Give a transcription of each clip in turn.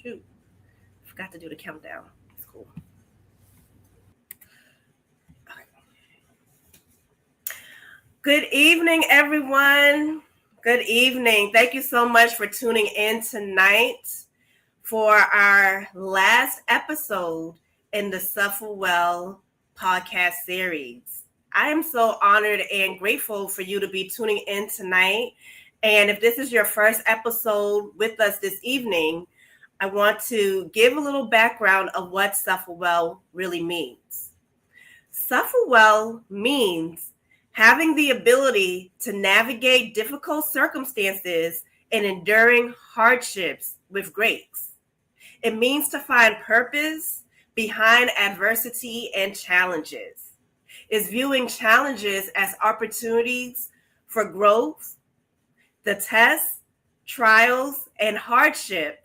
Shoot, forgot to do the countdown. It's cool. Okay. Good evening, everyone. Good evening. Thank you so much for tuning in tonight for our last episode in the Suffer Well podcast series. I am so honored and grateful for you to be tuning in tonight. And if this is your first episode with us this evening, I want to give a little background of what Suffer Well really means. Suffer Well means having the ability to navigate difficult circumstances and enduring hardships with grace. It means to find purpose behind adversity and challenges. It's viewing challenges as opportunities for growth. The tests, trials, and hardship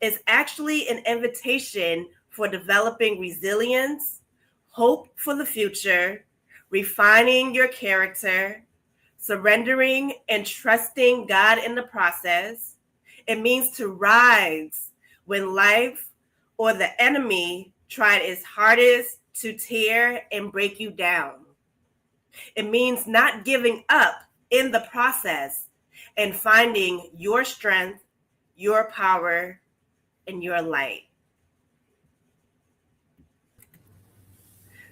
is actually an invitation for developing resilience, hope for the future, refining your character, surrendering and trusting God in the process. It means to rise when life or the enemy tried its hardest to tear and break you down. It means not giving up in the process and finding your strength, your power, and your light.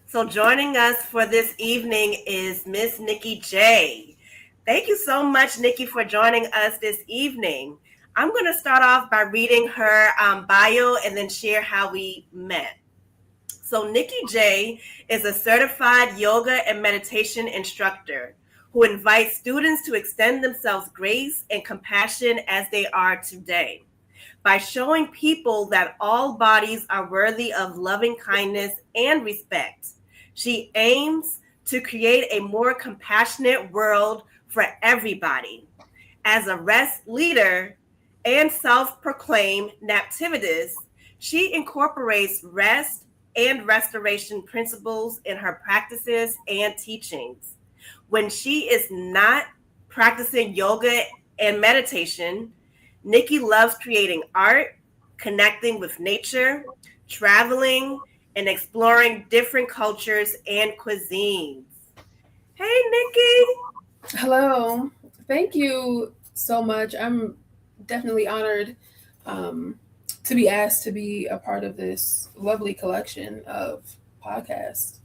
So joining us for this evening is Miss Nikki J. Thank you so much, Nikki, for joining us this evening. I'm going to start off by reading her bio and then share how we met. So Nikki J is a certified yoga and meditation instructor who invites students to extend themselves grace and compassion as they are today. By showing people that all bodies are worthy of loving kindness and respect, she aims to create a more compassionate world for everybody. As a rest leader and self-proclaimed Naptivist, she incorporates rest and restoration principles in her practices and teachings. When she is not practicing yoga and meditation, Nikki loves creating art, connecting with nature, traveling, and exploring different cultures and cuisines. Hey, Nikki. Hello. Thank you so much. I'm definitely honored to be asked to be a part of this lovely collection of podcasts.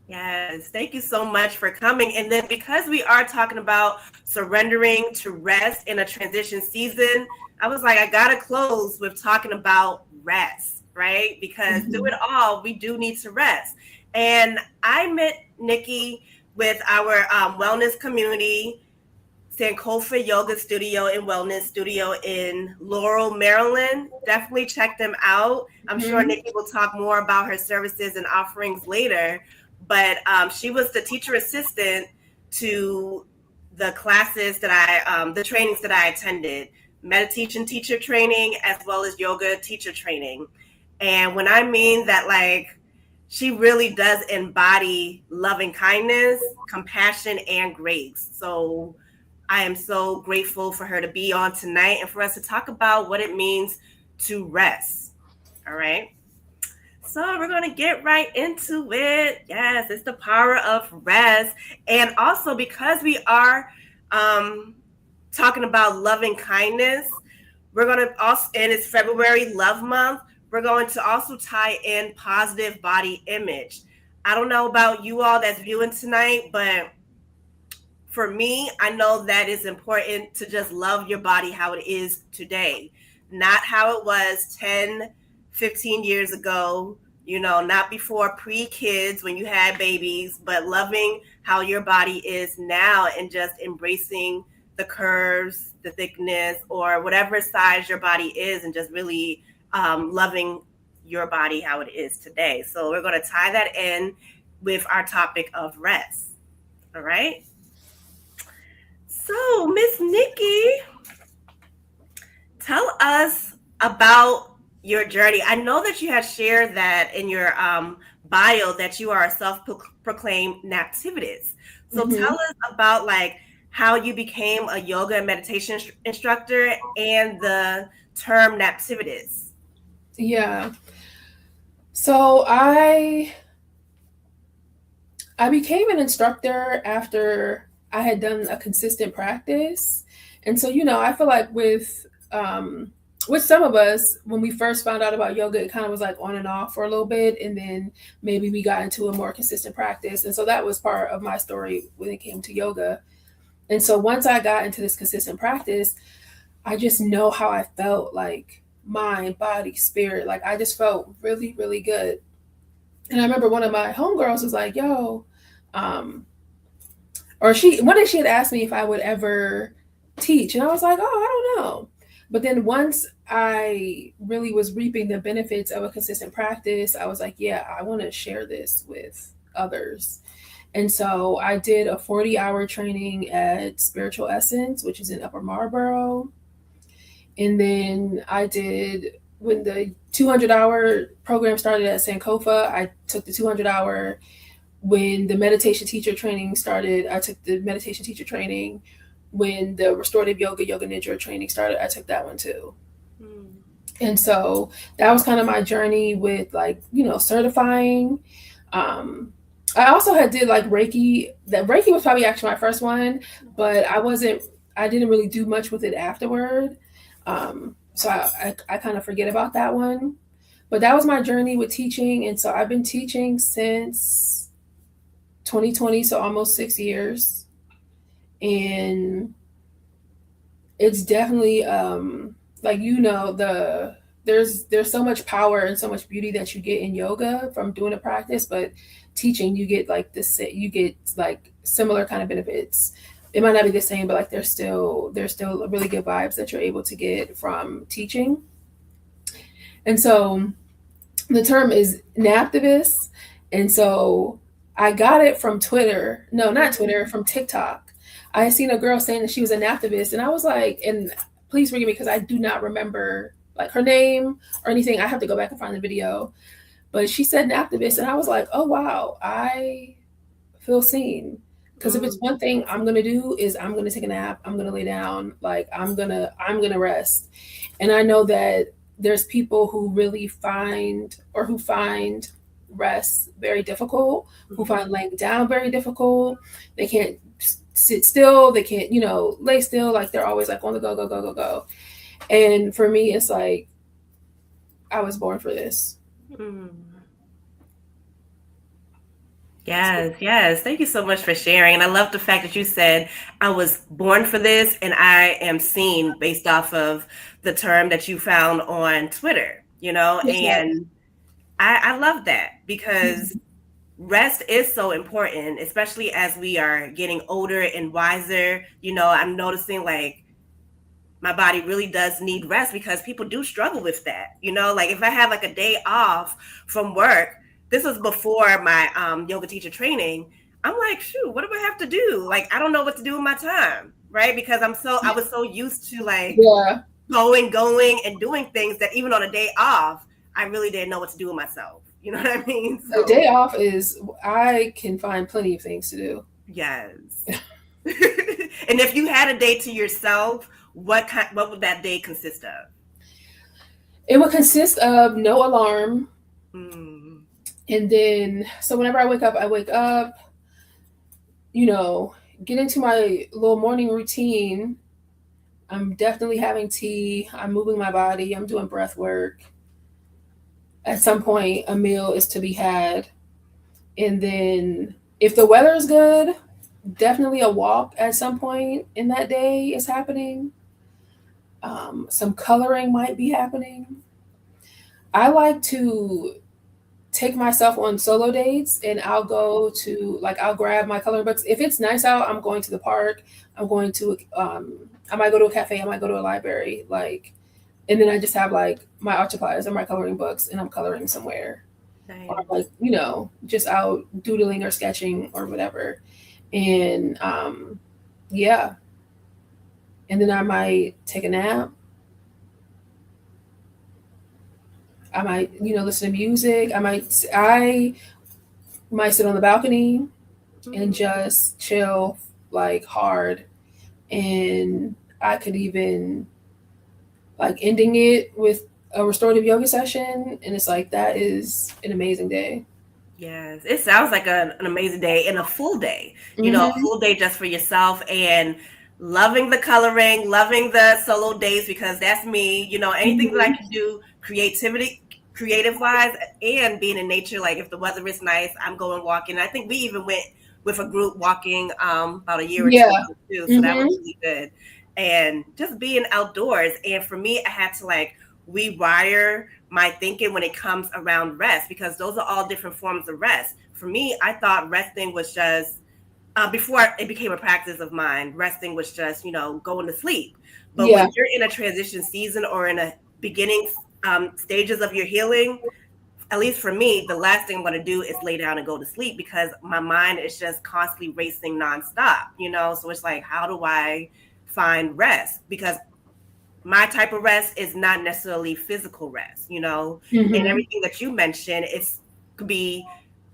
Yes, thank you so much for coming. And then because we are talking about surrendering to rest in a transition season, I was like, I gotta close with talking about rest, right? Because through it all, we do need to rest. And I met Nikki with our wellness community, Sankofa Yoga Studio and Wellness Studio in Laurel, Maryland. Definitely check them out. I'm sure Nikki will talk more about her services and offerings later. But she was the teacher assistant to the classes that the trainings that I attended, meditation teacher training, as well as yoga teacher training. And when I mean that, like, she really does embody loving kindness, compassion, and grace. So I am so grateful for her to be on tonight and for us to talk about what it means to rest. All right. So we're going to get right into it. Yes, it's the power of rest. And also because we are talking about loving kindness, we're going to also, and it's February Love Month, we're going to also tie in positive body image. I don't know about you all that's viewing tonight, but for me, I know that it's important to just love your body how it is today, not how it was 10, 15 years ago, not before pre-kids when you had babies, but loving how your body is now and just embracing the curves, the thickness, or whatever size your body is, and just really loving your body how it is today. So we're going to tie that in with our topic of rest. All right. So, Miss Nikki, tell us about your journey. I know that you had shared that in your bio that you are a self-proclaimed Naptivist. So tell us about like how you became a yoga and meditation instructor and the term Naptivist. Yeah. So I became an instructor after I had done a consistent practice. And so, I feel like with some of us, when we first found out about yoga, it kind of was like on and off for a little bit, and then maybe we got into a more consistent practice. And so that was part of my story when it came to yoga. And so once I got into this consistent practice, I just know how I felt, like mind, body, spirit. Like I just felt really, really good. And I remember one of my homegirls was like, yo, um, or one day she had asked me if I would ever teach. And I was like, oh, I don't know. But then once I really was reaping the benefits of a consistent practice, I was like, yeah, I want to share this with others. And so I did a 40-hour training at Spiritual Essence, which is in Upper Marlboro. And then I did, when the 200-hour program started at Sankofa, I took the 200-hour. When the meditation teacher training started, I took the meditation teacher training. When the restorative yoga nidra training started, I took that one too. Mm. And so that was kind of my journey with, like, certifying. I also did like Reiki. That Reiki was probably actually my first one, but I didn't really do much with it afterward. So I kind of forget about that one. But that was my journey with teaching. And so I've been teaching since 2020, so almost 6 years. And it's definitely like, there's so much power and so much beauty that you get in yoga from doing a practice, but teaching, you get like similar kind of benefits. It might not be the same, but like there's still really good vibes that you're able to get from teaching. And so the term is naptivist. And so I got it from Twitter. No, not Twitter, from TikTok. I had seen a girl saying that she was a naptivist, and I was like, and please forgive me because I do not remember like her name or anything. I have to go back and find the video. But she said naptivist, and I was like, oh wow, I feel seen. Because if it's one thing I'm gonna do is I'm gonna take a nap, I'm gonna lay down, like I'm gonna rest. And I know that there's people who really find rest very difficult, who find laying down very difficult. They can't sit still, they can't, lay still, like they're always like on the go, go, go, go, go. And for me, it's like I was born for this. Yes. Thank you so much for sharing. And I love the fact that you said I was born for this and I am seen based off of the term that you found on Twitter, and I love that because rest is so important, especially as we are getting older and wiser. I'm noticing like my body really does need rest because people do struggle with that. Like if I have like a day off from work, this was before my yoga teacher training. I'm like, shoot, what do I have to do? Like, I don't know what to do with my time, right? Because I was so used to like going and doing things that even on a day off, I really didn't know what to do with myself. You know what I mean? So, the day off I can find plenty of things to do. Yes. And if you had a day to yourself, what would that day consist of? It would consist of no alarm. And then, so whenever I wake up, get into my little morning routine. I'm definitely having tea. I'm moving my body. I'm doing breath work. At some point, a meal is to be had. And then if the weather is good, definitely a walk at some point in that day is happening. Some coloring might be happening. I like to take myself on solo dates, and I'll grab my coloring books. If it's nice out, I'm going to the park. I'm going to, I might go to a cafe. I might go to a library. And then I just have like my art supplies or my coloring books, and I'm coloring somewhere. Nice. Or just out doodling or sketching or whatever. And yeah. And then I might take a nap. I might, listen to music. I might sit on the balcony and just chill like hard. And I could even like ending it with a restorative yoga session, and it's like that is an amazing day. Yes, it sounds like an amazing day and a full day, a Mm-hmm. full day just for yourself and loving the coloring, loving the solo days because that's me, anything that I Mm-hmm. can do creative wise and being in nature. Like if the weather is nice, I'm going walking. I think we even went with a group walking about a year or two Yeah. ago too. So that was Mm-hmm. really good. And just being outdoors. And for me, I had to like rewire my thinking when it comes around rest because those are all different forms of rest. For me, I thought resting was just before it became a practice of mine. Resting was just going to sleep. But Yeah. when you're in a transition season or in a beginning stages of your healing, at least for me, the last thing I'm going to do is lay down and go to sleep because my mind is just constantly racing nonstop. So it's like, how do I find rest? Because my type of rest is not necessarily physical rest. And Mm-hmm. everything that you mentioned, it's could be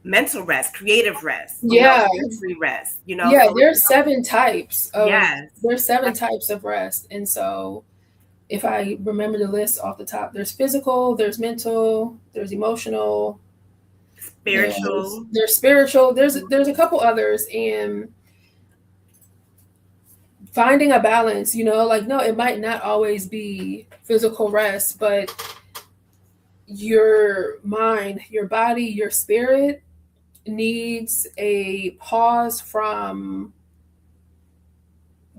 mental rest, creative rest, Yeah. sensory rest. Yeah, So there's seven types of yes, there's seven types of rest. And so if I remember the list off the top, there's physical, there's mental, there's emotional, there's spiritual. there's spiritual, there's a couple others. And finding a balance, like no, it might not always be physical rest, but your mind, your body, your spirit needs a pause from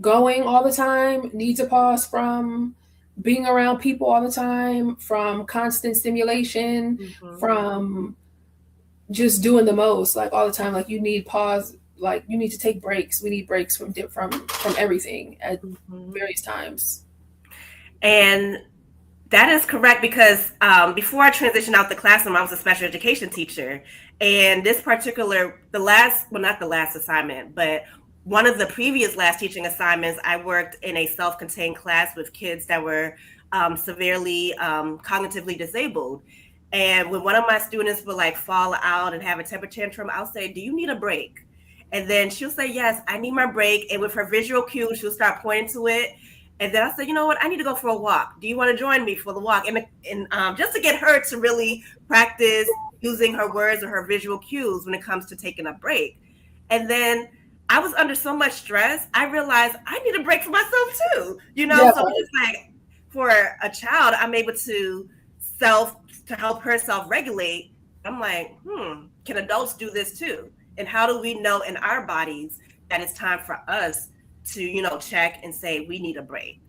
going all the time, needs a pause from being around people all the time, from constant stimulation, Mm-hmm. from just doing the most like all the time. Like you need pause, like you need to take breaks. We need breaks from everything at Mm-hmm. various times. And that is correct because before I transitioned out the classroom, I was a special education teacher. And this particular, not the last assignment, but one of the previous last teaching assignments, I worked in a self-contained class with kids that were severely cognitively disabled. And when one of my students would like fall out and have a temper tantrum, I'll say, "Do you need a break?" And then she'll say, "Yes, I need my break." And with her visual cue, she'll start pointing to it. And then I said, "You know what? I need to go for a walk. Do you want to join me for the walk?" And just to get her to really practice using her words or her visual cues when it comes to taking a break. And then I was under so much stress, I realized I need a break for myself too. Yeah. So it's just like for a child, I'm able to help her self-regulate. I'm like, can adults do this too? And how do we know in our bodies that it's time for us to check and say we need a break?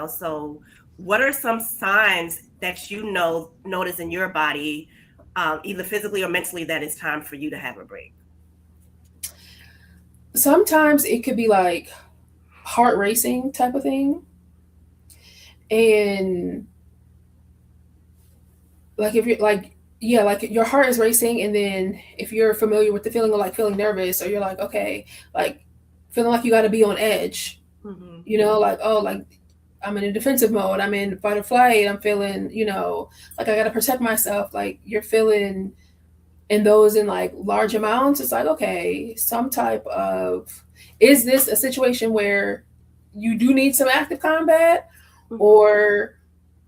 So what are some signs that notice in your body, either physically or mentally, that it's time for you to have a break? Sometimes it could be like heart racing type of thing. And like if you're like yeah, like your heart is racing, and then if you're familiar with the feeling of like feeling nervous, or you're like, okay, like feeling like you got to be on edge, Mm-hmm. like, oh, like I'm in a defensive mode, I'm in fight or flight, I'm feeling, like I got to protect myself, like you're feeling in those in like large amounts. It's like, okay, some type of, is this a situation where you do need some active combat, Mm-hmm. or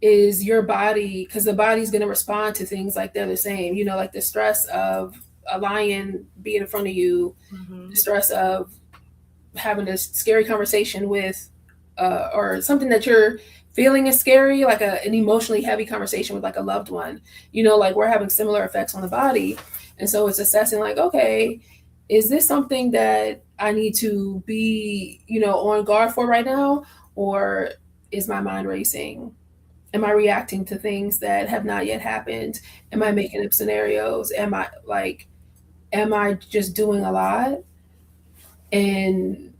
is your body, because the body's going to respond to things like they're the same, like the stress of a lion being in front of you, Mm-hmm. the stress of having this scary conversation with or something that you're feeling is scary, like an emotionally heavy conversation with like a loved one, like we're having similar effects on the body. And so it's assessing like, okay, is this something that I need to be, on guard for right now, or is my mind racing? Am I reacting to things that have not yet happened? Am I making up scenarios? Am I just doing a lot? And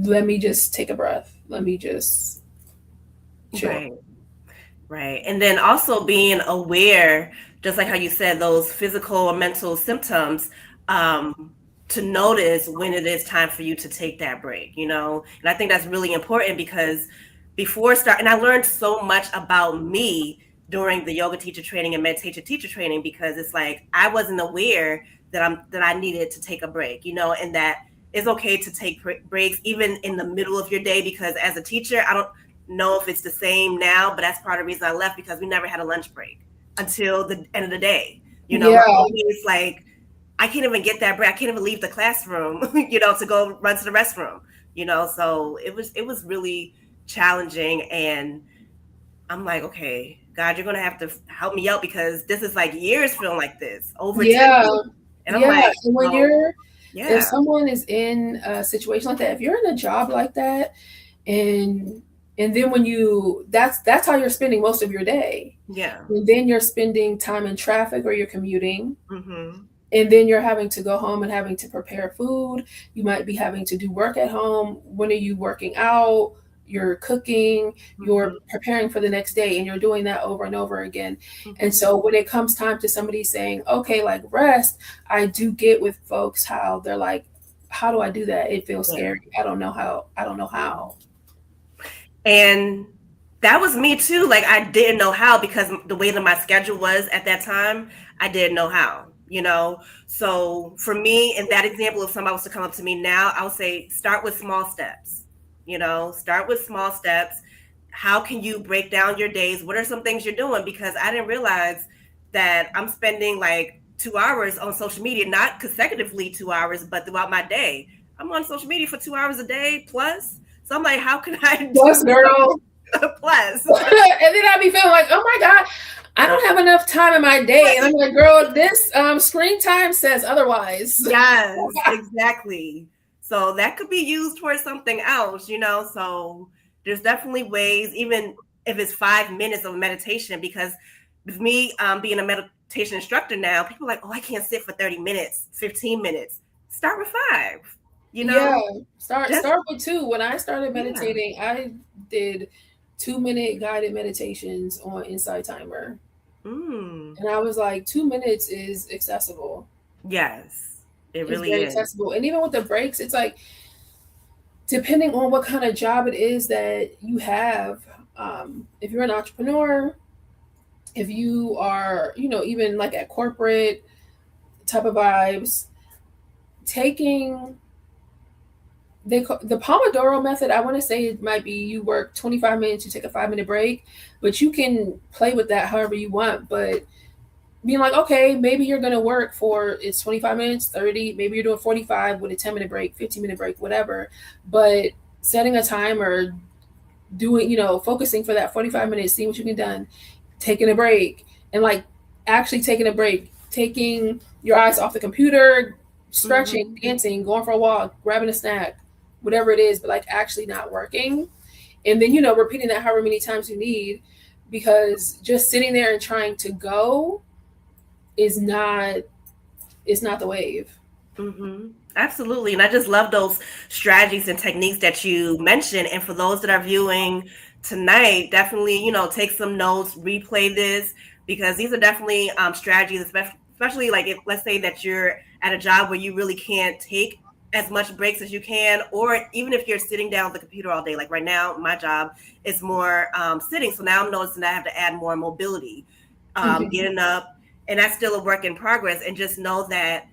let me just take a breath. Let me just chill. Right. Right. And then also being aware, just like how you said, those physical or mental symptoms, to notice when it is time for you to take that break. And I think that's really important because and I learned so much about me during the yoga teacher training and meditation teacher training, because it's like I wasn't aware that I needed to take a break, and that it's okay to take breaks even in the middle of your day, because as a teacher, know if it's the same now, but that's part of the reason I left, because we never had a lunch break until the end of the day. You know, Yeah. we're always like, I can't even get that break. I can't even leave the classroom, you know, to go run to the restroom, you know. So it was really challenging. And I'm like, okay, God, you're gonna have to help me out, because this is like years feeling like this, over 10 Yeah. years. And I'm Yeah. like, And when oh, if yeah, someone is in a situation like that, if you're in a job like that, and then when that's how you're spending most of your day. yeah. And then you're spending time in traffic or you're commuting. Mm-hmm. And then you're having to go home and having to prepare food. You might be having to do work at home. When are you working out? You're cooking, you're Mm-hmm. preparing for the next day, and you're doing that over and over again. And Mm-hmm. so when it comes time to somebody saying, okay, like rest, I do get with folks how they're like, how do I do that? It feels Yeah. scary. I don't know how. I don't know how. And that was me too. Like, I didn't know how, because the way that my schedule was at that time, I didn't know how, you know. So for me, in that example, if somebody was to come up to me now, I would say start with small steps. You know, start with small steps. How can you break down your days? What are some things you're doing? Because I didn't realize that I'm spending like 2 hours on social media, not consecutively 2 hours, but throughout my day. I'm on social media for 2 hours a day plus. So I'm like, how can I Plus, do girl. plus? And then I'd be feeling like, oh my God, I don't have enough time in my day. And I'm like, girl, this screen time says otherwise. Yes, exactly. So that could be used towards something else, you know. So there's definitely ways, even if it's 5 minutes of meditation, because with me being a meditation instructor now, people are like, oh, I can't sit for 30 minutes, 15 minutes. Start with 5, you Yeah, know. start Just with 2. When I started yeah. meditating, I did 2-minute guided meditations on Insight Timer. Mm. And I was like, 2 minutes is accessible. Yes, it It's really very is. accessible. And even with the breaks, it's like, depending on what kind of job it is that you have, if you're an entrepreneur, if you are, even like at corporate type of vibes, taking the Pomodoro method, I want to say it might be you work 25 minutes, you take a 5-minute break, but you can play with that however you want. But being like, okay, maybe you're going to work for it's 25 minutes, 30, maybe you're doing 45 with a 10-minute break, 15-minute break, whatever. But setting a timer, doing, focusing for that 45 minutes, seeing what you can done, taking a break, and like actually taking a break, taking your eyes off the computer, stretching, Mm-hmm. dancing, going for a walk, grabbing a snack, whatever it is, but like actually not working. And then, repeating that however many times you need, because just sitting there and trying to go is not, it's not the wave. Mm-hmm. Absolutely. And I just love those strategies and techniques that you mentioned. And for those that are viewing tonight, definitely, you know, take some notes, replay this, because these are definitely strategies, especially like if, let's say that you're at a job where you really can't take as much breaks as you can, or even if you're sitting down at the computer all day. Like right now, my job is more sitting. So now I'm noticing that I have to add more mobility, Mhm. getting up, and that's still a work in progress. And just know that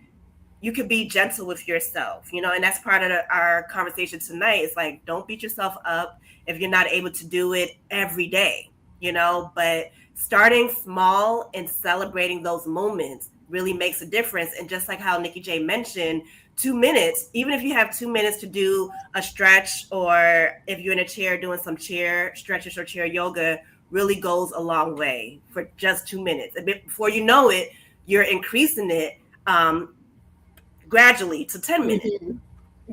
you can be gentle with yourself, you know, and that's part of our conversation tonight. It's like, don't beat yourself up if you're not able to do it every day, you know, but starting small and celebrating those moments really makes a difference. And just like how Nikki J mentioned, 2 minutes, even if you have 2 minutes to do a stretch, or if you're in a chair doing some chair stretches or chair yoga, really goes a long way for just 2 minutes. A bit before you know it, you're increasing it gradually to 10 minutes. Mhm.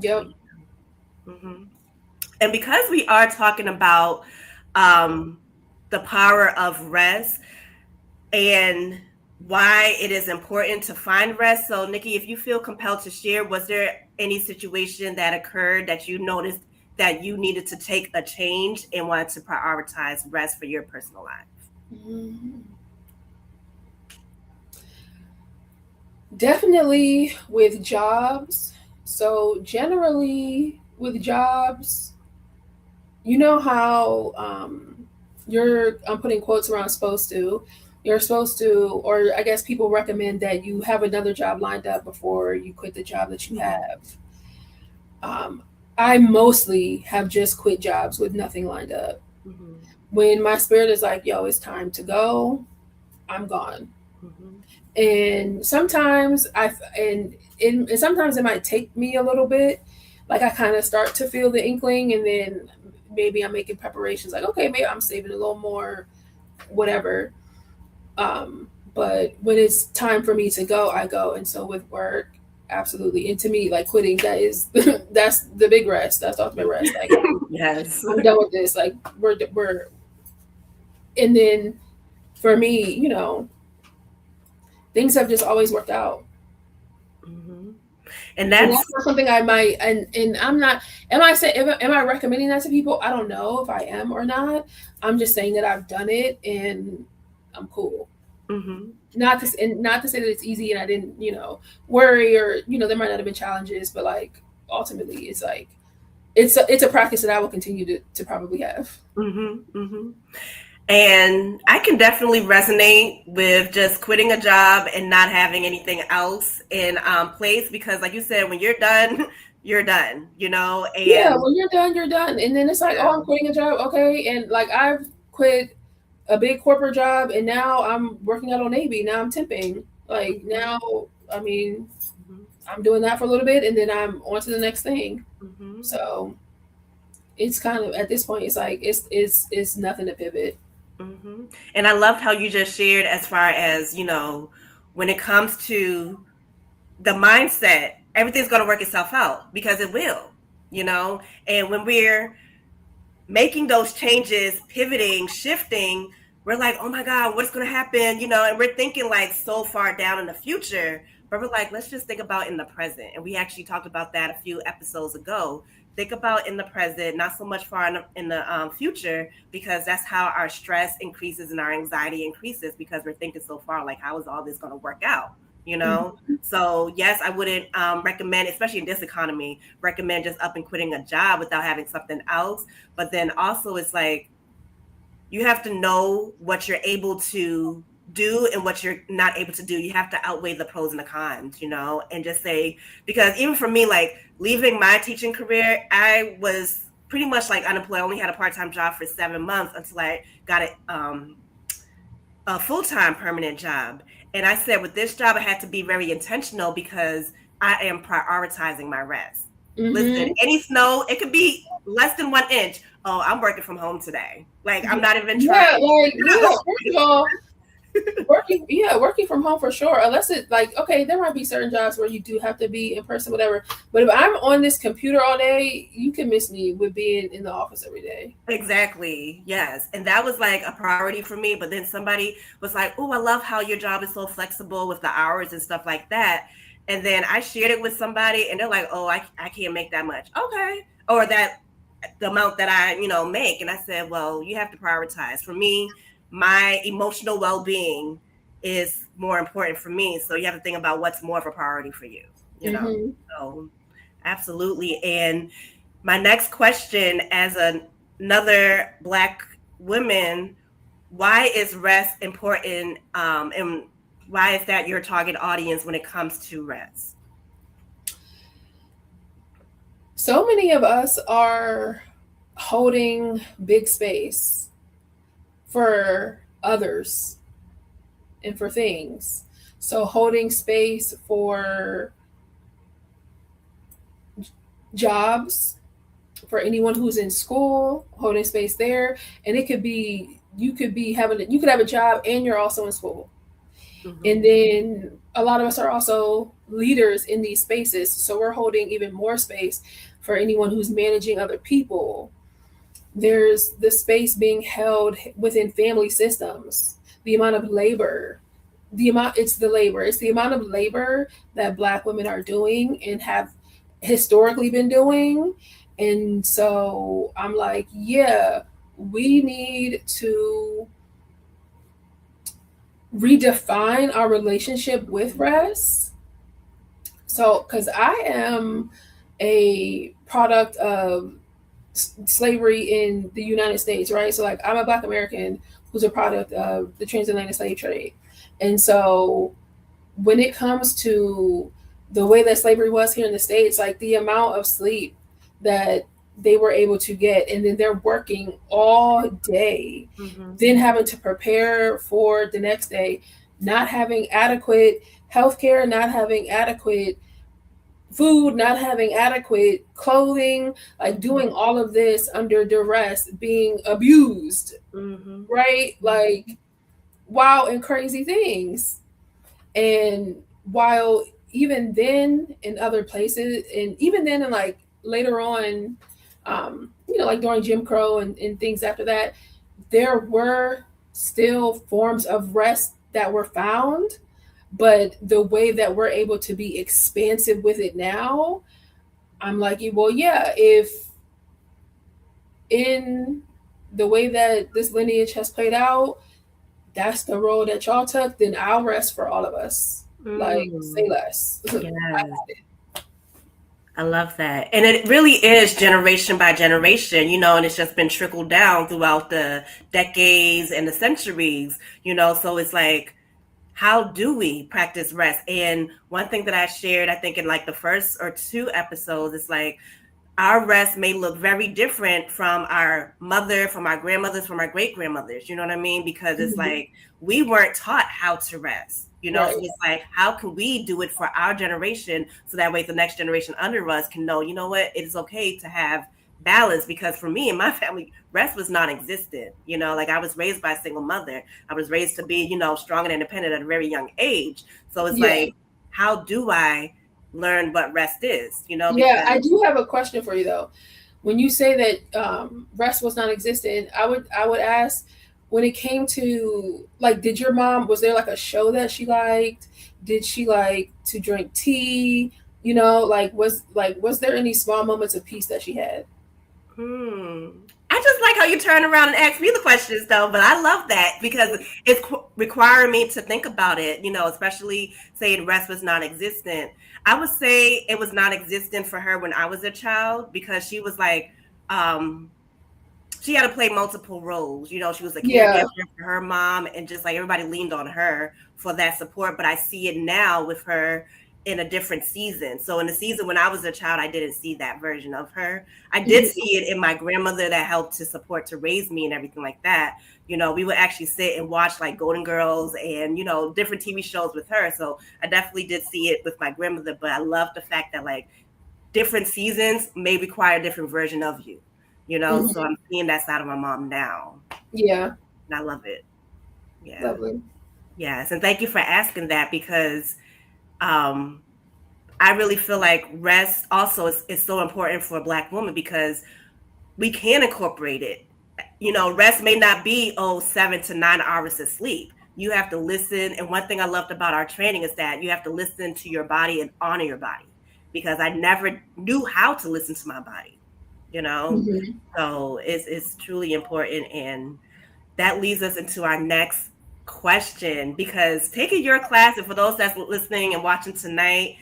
Yep. Mm-hmm. And because we are talking about um, the power of rest and why it is important to find rest. So, Nikki, if you feel compelled to share, was there any situation that occurred that you noticed that you needed to take a change and wanted to prioritize rest for your personal life? Mhm. Definitely with jobs. So generally with jobs, you know how I'm putting quotes around supposed to. You're supposed to, or I guess people recommend that you have another job lined up before you quit the job that you Mm-hmm. have. Um, I mostly have just quit jobs with nothing lined up. Mm-hmm. When my spirit is like, yo, it's time to go, I'm gone. Mm-hmm. And sometimes and sometimes it might take me a little bit. Like I kind of start to feel the inkling, and then maybe I'm making preparations. Like, okay, maybe I'm saving a little more, whatever. But when it's time for me to go, I go. And so with work, absolutely. And to me, like quitting, that is that's the big rest. That's the ultimate rest. Like Yes. I'm done with this. Like we're and then for me, things have just always worked out. Mm-hmm. And And that's that's not something I might and I'm not am I saying am I recommending that to people? I don't know if I am or not. I'm just saying that I've done it and I'm cool. mm-hmm. Not to say that it's easy and I didn't, worry or there might not have been challenges, but like ultimately it's like it's a practice that I will continue to probably have. Mm-hmm. Mm-hmm. And I can definitely resonate with just quitting a job and not having anything else in place because, like you said, when you're done, you're done, Yeah, and when you're done, you're done. And then it's like, yeah. oh, I'm quitting a job. Okay. And like I've quit a big corporate job and now I'm working at Old Navy. Now I'm tipping. Like Mm-hmm. now, I mean, Mm-hmm. I'm doing that for a little bit and then I'm on to the next thing. Mm-hmm. So it's kind of at this point, it's like it's nothing to pivot. Mm-hmm. And I loved how you just shared as far as, when it comes to the mindset, everything's going to work itself out because it will, and when we're making those changes, pivoting, shifting, we're like, oh my God, what's going to happen? And we're thinking like so far down in the future, but we're like, let's just think about in the present. And we actually talked about that a few episodes ago. Think about in the present, not so much far in the future, because that's how our stress increases and our anxiety increases because we're thinking so far, like, how is all this going to work out? Mm-hmm. So yes, I wouldn't recommend, especially in this economy, recommend just up and quitting a job without having something else. But then also it's like you have to know what you're able to do and what you're not able to do. You have to outweigh the pros and the cons, and just say, because even for me, like leaving my teaching career, I was pretty much like unemployed. I only had a part-time job for 7 months until I got a full-time permanent job. And I said with this job, I had to be very intentional because I am prioritizing my rest. Listen, Mm-hmm. any snow, it could be less than 1 inch. Oh, I'm working from home today. Like I'm not even Yeah, trying. like yeah, first of all, working from home for sure. Unless it like okay, there might be certain jobs where you do have to be in person, whatever. But if I'm on this computer all day, you can miss me with being in the office every day. Exactly. Yes. And that was like a priority for me. But then somebody was like, oh, I love how your job is so flexible with the hours and stuff like that. And then I shared it with somebody and they're like, oh, I can't make that much. Okay. Or that the amount that I, make. And I said, well, you have to prioritize. For me, my emotional well-being is more important for me. So you have to think about what's more of a priority for you. Mm-hmm. So absolutely. And my next question as another Black woman, why is rest important? And why is that your target audience when it comes to rest? So many of us are holding big space for others and for things. So holding space for jobs, for anyone who's in school, holding space there. And it could be you could have a job and you're also in school. Mm-hmm. And then a lot of us are also leaders in these spaces. So we're holding even more space for anyone who's managing other people. There's the space being held within family systems, the amount of labor, it's the amount of labor that Black women are doing and have historically been doing. And so I'm like, yeah, we need to redefine our relationship with rest. So, because I am a product of slavery in the United States, right? So, like, I'm a Black American who's a product of the transatlantic slave trade. And so, when it comes to the way that slavery was here in the States, like the amount of sleep that they were able to get, and then they're working all day, then having to prepare for the next day, not having adequate healthcare, not having adequate food, not having adequate clothing, like doing all of this under duress, being abused, right? Like, wow, and crazy things. And while even then in other places, and even then in like later on, like during Jim Crow and things after that, there were still forms of rest that were found, but the way that we're able to be expansive with it now, I'm like, well, yeah, if in the way that this lineage has played out, that's the road that y'all took, then I'll rest for all of us. Like, say less. Yes. I love that. And it really is generation by generation, and it's just been trickled down throughout the decades and the centuries, so it's like, how do we practice rest? And one thing that I shared, I think in like the first or two episodes, it's like our rest may look very different from our mother, from our grandmothers, from our great grandmothers. You know what I mean? Because it's like we weren't taught how to rest. Right. So it's like, how can we do it for our generation so that way the next generation under us can know, what, it is okay to have balance? Because for me and my family, rest was non-existent. Like I was raised by a single mother. I was raised to be, strong and independent at a very young age. So it's like, how do I learn what rest is? Yeah, I do have a question for you though. When you say that rest was non-existent, I would ask, when it came to like, did your mom, was there like a show that she liked? Did she like to drink tea? Was there any small moments of peace that she had? I just like how you turn around and ask me the questions though, but I love that because it's requiring me to think about it, especially saying rest was non-existent. I would say it was non-existent for her when I was a child because she was like, she had to play multiple roles. She was a caregiver for her mom, and just like everybody leaned on her for that support. But I see it now with her in a different season. So in the season when I was a child, I didn't see that version of her. I did see it in my grandmother that helped to support, to raise me and everything like that. We would actually sit and watch like Golden Girls and, different TV shows with her. So I definitely did see it with my grandmother, but I love the fact that like different seasons may require a different version of you, so I'm seeing that side of my mom now. Yeah. And I love it. Yeah. Lovely. Yes. And thank you for asking that because I really feel like rest also is so important for a Black woman because we can incorporate it. Rest may not be 7 to 9 hours of sleep. You have to listen. And one thing I loved about our training is that you have to listen to your body and honor your body, because I never knew how to listen to my body, So it's truly important. And that leads us into our next question, because taking your class, and for those that's listening and watching tonight,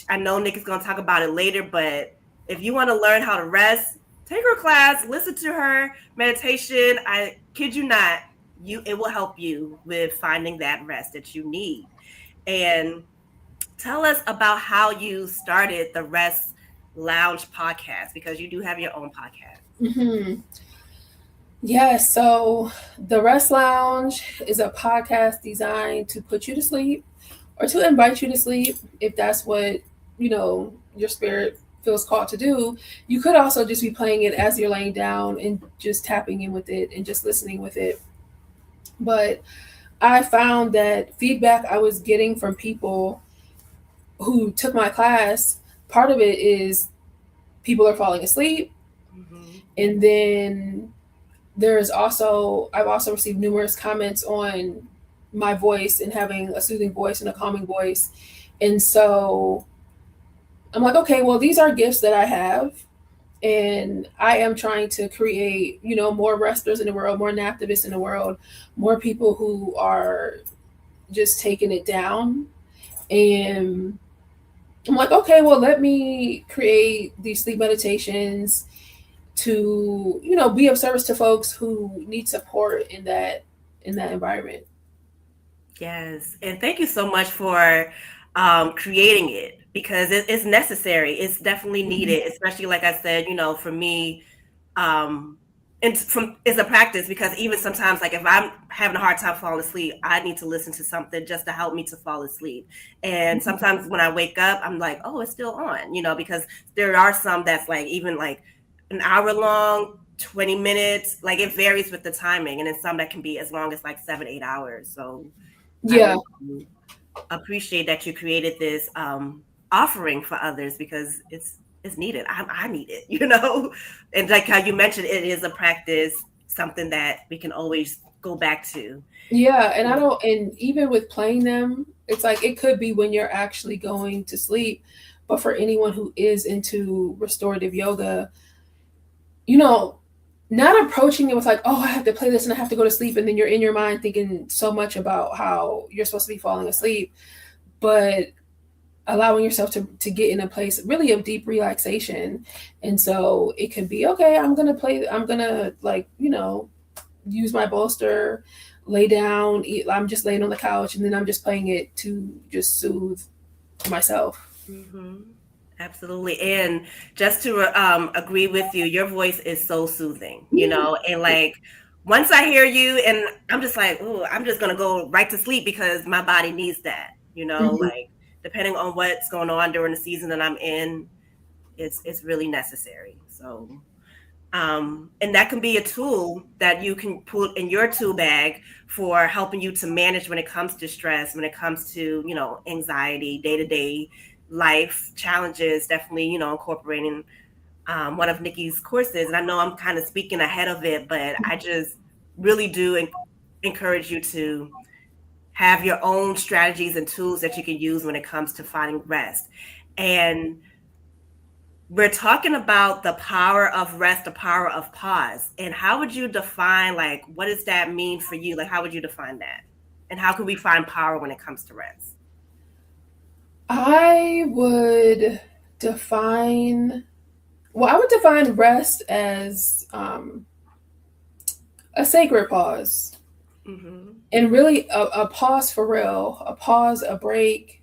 I know Nick is going to talk about it later, but if you want to learn how to rest, take her class, listen to her meditation. I kid you not, it will help you with finding that rest that you need. And tell us about how you started the Rest Lounge podcast, because you do have your own podcast. Yeah, so the Rest Lounge is a podcast designed to put you to sleep or to invite you to sleep if that's what, your spirit feels called to do. You could also just be playing it as you're laying down and just tapping in with it and just listening with it. But I found that feedback I was getting from people who took my class, part of it is people are falling asleep. And then I've also received numerous comments on my voice and having a soothing voice and a calming voice. And so I'm like, okay, well, these are gifts that I have. And I am trying to create, more resters in the world, more naptivists in the world, more people who are just taking it down. And I'm like, okay, well, let me create these sleep meditations to, be of service to folks who need support in that environment. Yes. And thank you so much for creating it, because it's necessary. It's definitely needed, especially like I said, for me, and from is a practice because even sometimes like if I'm having a hard time falling asleep, I need to listen to something just to help me to fall asleep. And sometimes when I wake up, I'm like, oh, it's still on, because there are some that's like even like an hour long, 20 minutes, like it varies with the timing, and then some that can be as long as like 7, 8 hours. So I Yeah. really appreciate that you created this offering for others because it's needed. I need it, and like how you mentioned, it is a practice, something that we can always go back to. Yeah, and I don't, and even with playing them, it's like it could be when you're actually going to sleep. But for anyone who is into restorative yoga, you know, not approaching it with like, oh, I have to play this and I have to go to sleep, and then you're in your mind thinking so much about how you're supposed to be falling asleep, but allowing yourself to get in a place really of deep relaxation. And so it could be, okay, I'm gonna like, use my bolster, lay down, I'm just laying on the couch, and then I'm just playing it to just soothe myself. Mm-hmm. Absolutely. And just to agree with you, your voice is so soothing, and like once I hear you and I'm just like, oh, I'm just going to go right to sleep because my body needs that, Mhm. like depending on what's going on during the season that I'm in, it's really necessary. So, and that can be a tool that you can put in your tool bag for helping you to manage when it comes to stress, when it comes to, anxiety, day-to-day life challenges, definitely, incorporating one of Nikki's courses. And I know I'm kind of speaking ahead of it, but I just really do encourage you to have your own strategies and tools that you can use when it comes to finding rest. And we're talking about the power of rest, the power of pause. And how would you define, like, what does that mean for you? Like, how would you define that? And how can we find power when it comes to rest? I would define, I would define rest as a sacred pause. Mm-hmm. And really a pause for real, a pause, a break,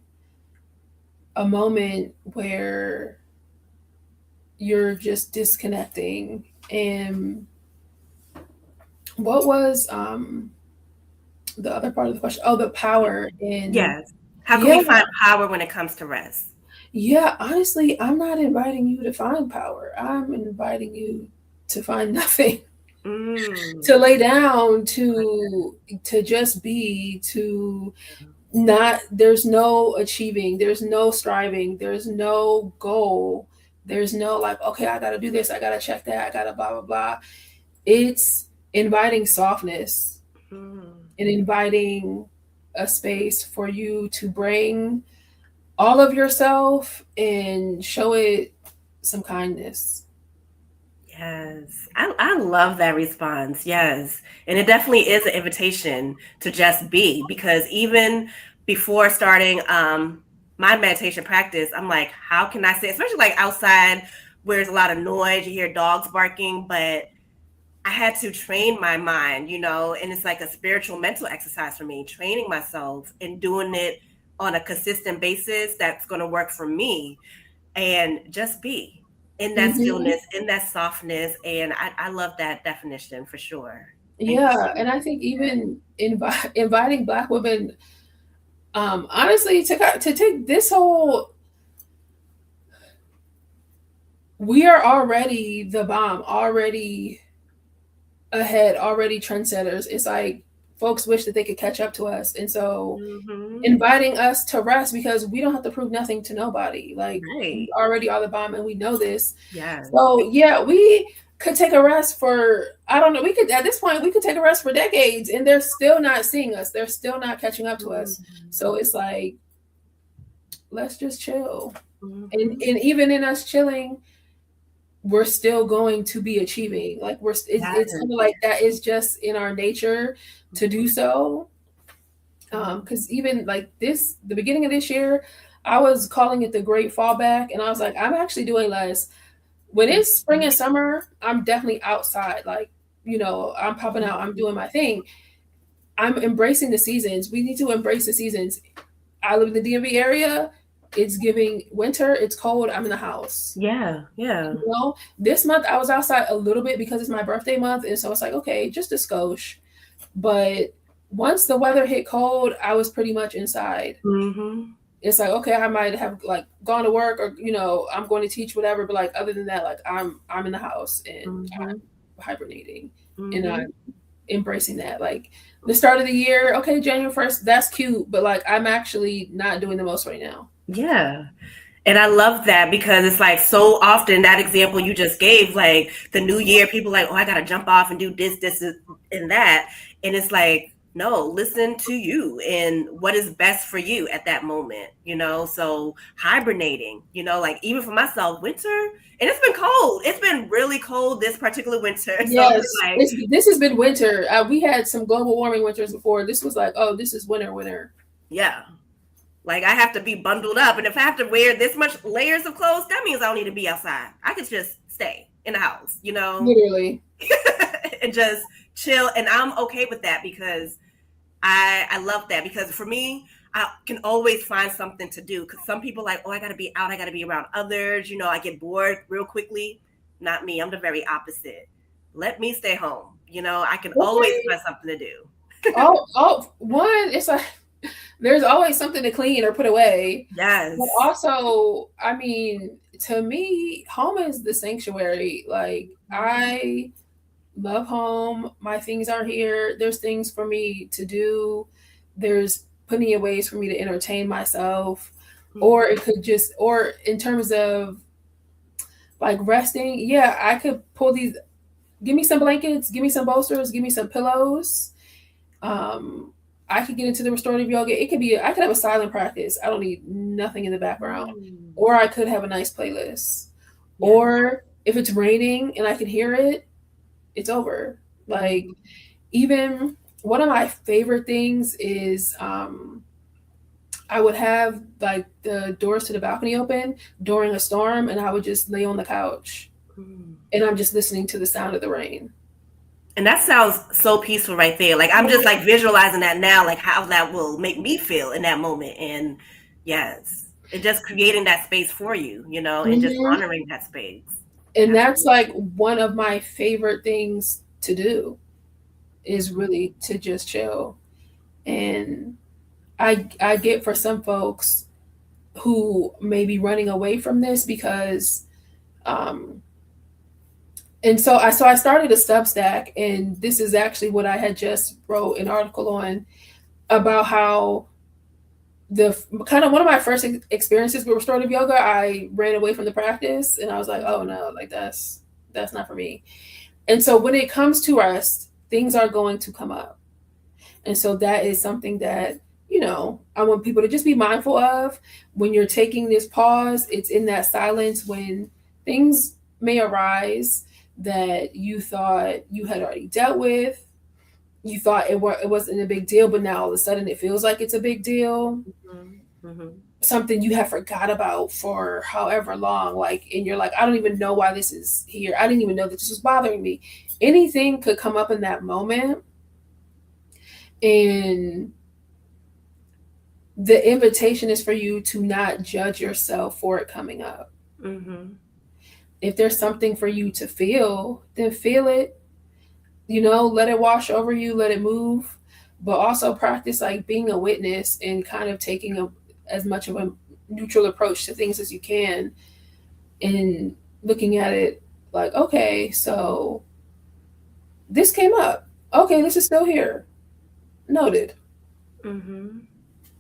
a moment where you're just disconnecting. And what was the other part of the question? Oh, the power in, Yes. How can yeah, we find power when it comes to rest? yeah. Honestly, I'm not inviting you to find power. I'm inviting you to find nothing, to Mm. lay down, to just be, to not, there's no achieving, there's no striving, there's no goal, there's no like, okay, I gotta do this, I gotta check that, I gotta blah blah blah. It's inviting softness Mm. and inviting a space for you to bring all of yourself and show it some kindness. Yes, I love that response. Yes. And it definitely is an invitation to just be, because even before starting my meditation practice, I'm like, how can I say, especially like outside where there's a lot of noise, you hear dogs barking, but I had to train my mind, and it's like a spiritual mental exercise for me, training myself and doing it on a consistent basis that's going to work for me, and just be in that Hmm. stillness, in that softness. And I love that definition for sure. Thank you so Yeah, and I think even inviting Black women, honestly, to take this whole, we are already the bomb, already ahead, already trendsetters. It's like folks wish that they could catch up to us. And so much. Hmm. inviting us to rest, because we don't have to prove nothing to nobody. Like, we Right. already are the bomb and we know this. Yes. So yeah, we could take a rest for, I don't know, we could, at this point we could take a rest for decades and they're still not seeing us. They're still not catching up to us. So it's like, let's just chill. And Mm-hmm. even in us chilling, we're still going to be achieving. Like, it's Yes. kind of like that is just in our nature to do so. Mhm. Because even like the beginning of this year, I was calling it the great fallback, and I was like, I'm actually doing less. When it's spring and summer, I'm definitely outside. Like, I'm popping out, I'm doing my thing. I'm embracing the seasons. We need to embrace the seasons. I live in the DMV area. it's giving winter, it's cold, I'm in the house. Yeah. You know, this month I was outside a little bit because it's my birthday month. And so it's like, okay, just a skosh. But once the weather hit cold, I was pretty much inside. Mm-hmm. It's like, okay, I might have like gone to work or, you know, I'm going to teach whatever. But like, other than that, like I'm in the house and I'm hibernating and I'm embracing that. Like the start of the year, okay, January 1st, that's cute. But like, I'm actually not doing the most right now. Yeah. And I love that because it's like so often that example you just gave, like the new year, people like, oh, I got to jump off and do this, and that. And it's like, no, listen to you and what is best for you at that moment, you know? So hibernating, you know, like even for myself, winter, and it's been cold. It's been really cold this particular winter. Yes, So like, this has been winter. We had some global warming winters before. This was like, oh, this is winter. yeah. Like I have to be bundled up. And if I have to wear this much layers of clothes, that means I don't need to be outside. I could just stay in the house, you know? Literally. And just chill. And I'm okay with that because I love that. Because for me, I can always find something to do. Because some people like, oh, I got to be out. I got to be around others. You know, I get bored real quickly. Not me. I'm the very opposite. Let me stay home. You know, I can always find something to do. One, it's like, there's always something to clean or put away. Yes. But also, I mean, to me, home is the sanctuary. Like, I love home. My things are here. There's things for me to do. There's plenty of ways for me to entertain myself. Or it could just, or in terms of like resting, yeah, I could pull these, give me some blankets, give me some bolsters, give me some pillows. I could get into the restorative yoga. It could be, I could have a silent practice. I don't need nothing in the background. Or I could have a nice playlist. Yeah. Or if it's raining and I can hear it, it's over. Like, even one of my favorite things is I would have like the doors to the balcony open during a storm and I would just lay on the couch and I'm just listening to the sound of the rain. And that sounds so peaceful right there. Like I'm just like visualizing that now, like how that will make me feel in that moment. And yes, it just creating that space for you, you know, and just honoring that space. And that's like one of my favorite things to do is really to just chill. And I get for some folks who may be running away from this because and so I started a Substack, and this is actually what I had just wrote an article on about how the kind of one of my first experiences with restorative yoga, I ran away from the practice and I was like, oh no, like that's not for me. And so when it comes to rest, things are going to come up. And so that is something that, you know, I want people to just be mindful of when you're taking this pause. It's in that silence when things may arise that you thought you had already dealt with. You thought it wasn't a big deal, but now all of a sudden it feels like it's a big deal. Something you have forgot about for however long, like, and you're like, I don't even know why this is here. I didn't even know that this was bothering me. Anything could come up in that moment. And the invitation is for you to not judge yourself for it coming up. If there's something for you to feel, then feel it. You know, let it wash over you, let it move, but also practice like being a witness and kind of taking as much of a neutral approach to things as you can and looking at it like, okay, so this came up. Okay, this is still here. Noted. And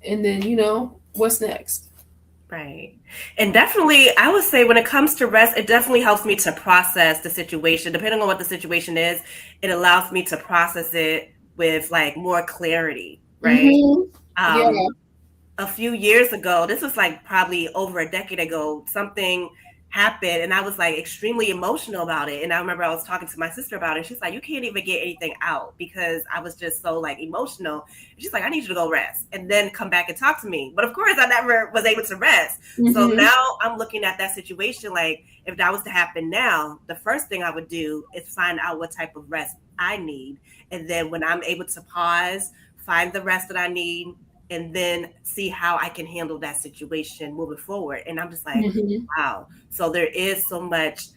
then, you know, what's next? Right. And definitely, I would say when it comes to rest, it definitely helps me to process the situation. Depending on what the situation is, it allows me to process it with like more clarity, right? A few years ago, this was like probably over a decade ago, something happened and I was like extremely emotional about it. And I remember I was talking to my sister about it. She's like, you can't even get anything out because I was just so like emotional. And she's like, I need you to go rest and then come back and talk to me. But of course I never was able to rest. So now I'm looking at that situation. Like if that was to happen now, the first thing I would do is find out what type of rest I need. And then when I'm able to pause, find the rest that I need, and then see how I can handle that situation moving forward. And I'm just like, Mm-hmm. wow. So there is so much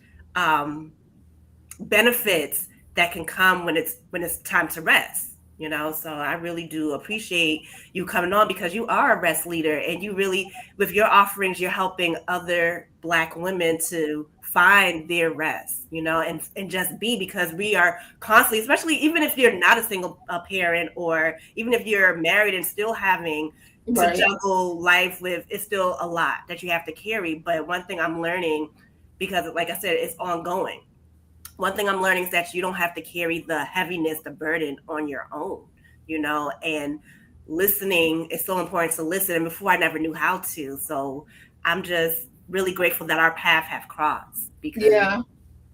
benefits that can come when it's time to rest, you know. So I really do appreciate you coming on, because you are a rest leader, and you really, with your offerings, you're helping other Black women to find their rest, you know, and just be, because we are constantly, especially even if you're not a single parent, or even if you're married and still having to Right. juggle life with, it's still a lot that you have to carry. But one thing I'm learning, because like I said, it's ongoing, one thing I'm learning is that you don't have to carry the heaviness, the burden on your own, you know, and listening is so important to listen. And before, I never knew how to. So I'm just really grateful that our paths have crossed, because Yeah.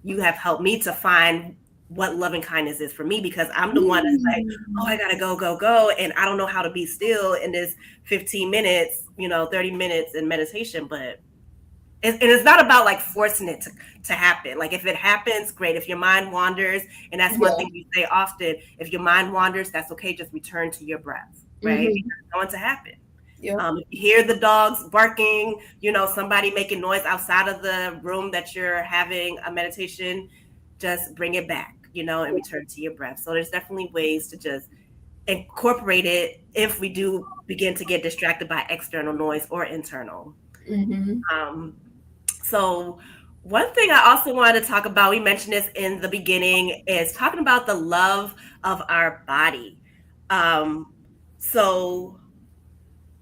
you have helped me to find what loving kindness is for me, because I'm the one that's like, oh, Mm. I gotta go, go, go. And I don't know how to be still in this 15 minutes, you know, 30 minutes in meditation. But and it's not about like forcing it to happen. Like if it happens, great. If your mind wanders, and that's one Yeah. thing we say often, if your mind wanders, that's okay. Just return to your breath, right? Mm-hmm. Because it's going to happen. Yep. If you hear the dogs barking, you know, somebody making noise outside of the room that you're having a meditation, just bring it back, you know, and return to your breath. So there's definitely ways to just incorporate it if we do begin to get distracted by external noise or internal. Mm-hmm. Um, so, one thing I also wanted to talk about, we mentioned this in the beginning, is talking about the love of our body. Um, so,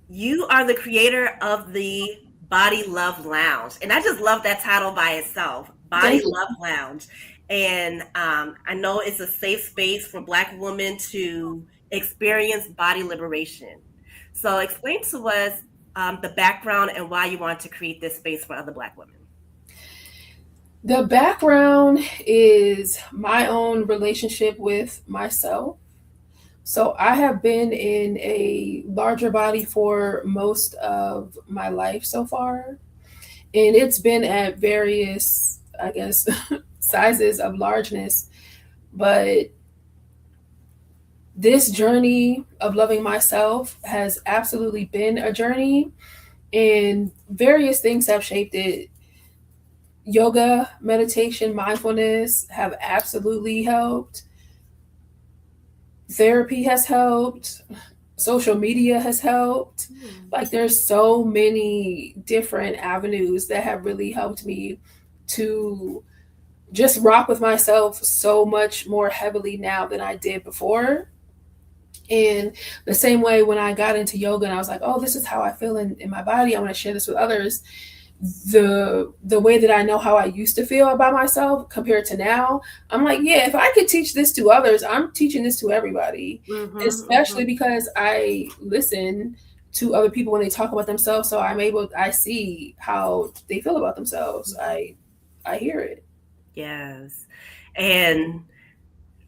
you are the creator of the Body Love Lounge. And I just love that title by itself, Body Thank you. Love Lounge. And I know it's a safe space for Black women to experience body liberation. So, explain to us the background and why you want to create this space for other Black women. The background is my own relationship with myself. So I have been in a larger body for most of my life so far. And it's been at various, I guess, sizes of largeness. But this journey of loving myself has absolutely been a journey, and various things have shaped it. Yoga, meditation, mindfulness have absolutely helped. Therapy has helped. Social media has helped. Hmm. Like there's so many different avenues that have really helped me to just rock with myself so much more heavily now than I did before. And the same way when I got into yoga and I was like, oh, this is how I feel in my body. I want to share this with others. The way that I know how I used to feel about myself compared to now, I'm like, yeah, if I could teach this to others, I'm teaching this to everybody. Mm-hmm, Especially mm-hmm. because I listen to other people when they talk about themselves, so I see how they feel about themselves. I hear it. Yes. And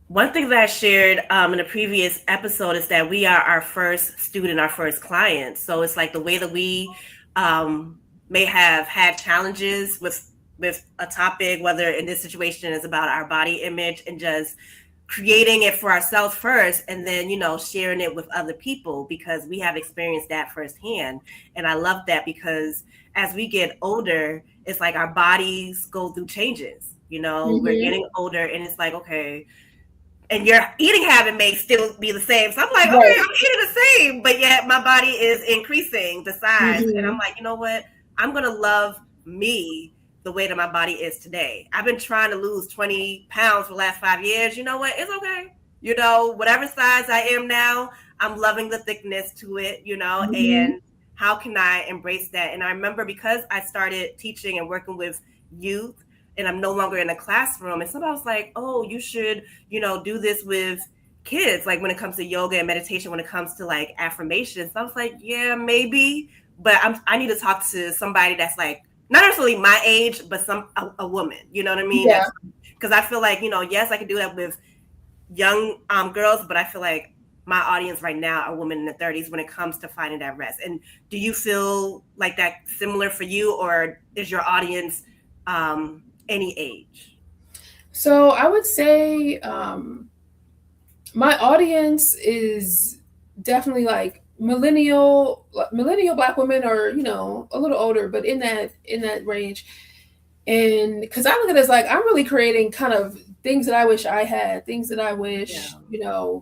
one thing that I shared in a previous episode is that we are our first student, our first client. So it's like the way that we um, may have had challenges with a topic, whether in this situation is about our body image, and just creating it for ourselves first, and then, you know, sharing it with other people, because we have experienced that firsthand. And I love that, because as we get older, it's like our bodies go through changes. You know, we're Mm-hmm. getting older, and it's like, okay, and your eating habit may still be the same. So I'm like, okay, Right. I'm eating the same, but yet my body is increasing the size. And I'm Mm-hmm. like, you know what? I'm gonna love me the way that my body is today. I've been trying to lose 20 pounds for the last 5 years. You know what? It's okay. You know, whatever size I am now, I'm loving the thickness to it, you know, Mm-hmm. and how can I embrace that? And I remember, because I started teaching and working with youth, and I'm no longer in a classroom, and somebody was like, oh, you should, you know, do this with kids, like when it comes to yoga and meditation, when it comes to like affirmations. So I was like, yeah, maybe, but I need to talk to somebody that's like not necessarily my age, but a woman. You know what I mean? Yeah. That's because I feel like, you know, yes, I can do that with young girls, but I feel like my audience right now are women in their 30s when it comes to finding that rest. And do you feel like that similar for you, or is your audience any age? So I would say my audience is definitely like millennial Black women, or a little older, but in that range. And because I look at it as like I'm really creating kind of things that I wish I had, things that I wish Yeah.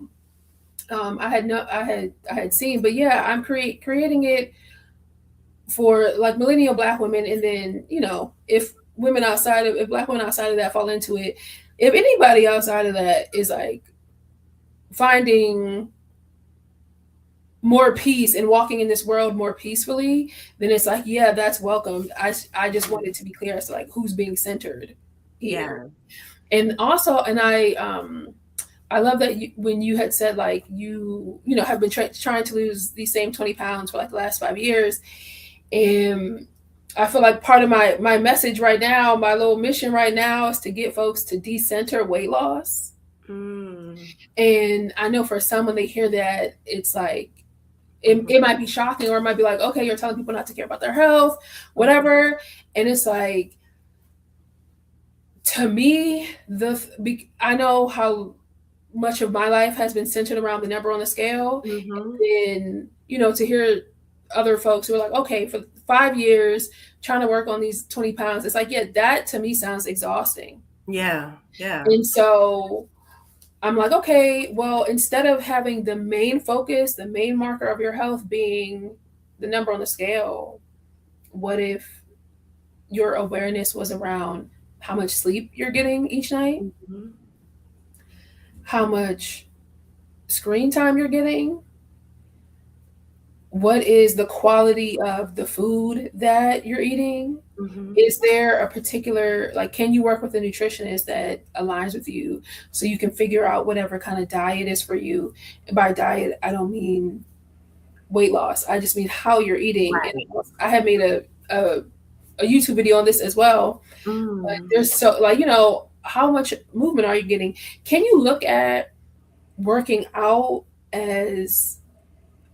I had seen. But yeah, I'm creating it for like millennial Black women, and then if Black women outside of that fall into it, if anybody outside of that is like finding more peace and walking in this world more peacefully, then it's like, yeah, that's welcome. I just wanted to be clear as to like who's being centered here. Yeah. And also, and I love that when you had said like you have been trying to lose these same 20 pounds for like the last 5 years. And I feel like part of my message right now, my little mission right now, is to get folks to decenter weight loss. And I know for some, when they hear that, it's like it might be shocking, or it might be like, okay, you're telling people not to care about their health, whatever. And it's like, to me, I know how much of my life has been centered around the number on the scale. And to hear other folks who are like, okay, for 5 years trying to work on these 20 pounds, it's like, yeah, that to me sounds exhausting. Yeah. And so I'm like, okay, well, instead of having the main focus, the main marker of your health being the number on the scale, what if your awareness was around how much sleep you're getting each night, how much screen time you're getting, what is the quality of the food that you're eating? Is there a particular, like, can you work with a nutritionist that aligns with you so you can figure out whatever kind of diet is for you? And by diet, I don't mean weight loss. I just mean how you're eating. Right. And I have made a YouTube video on this as well. But there's so, like, how much movement are you getting? Can you look at working out as,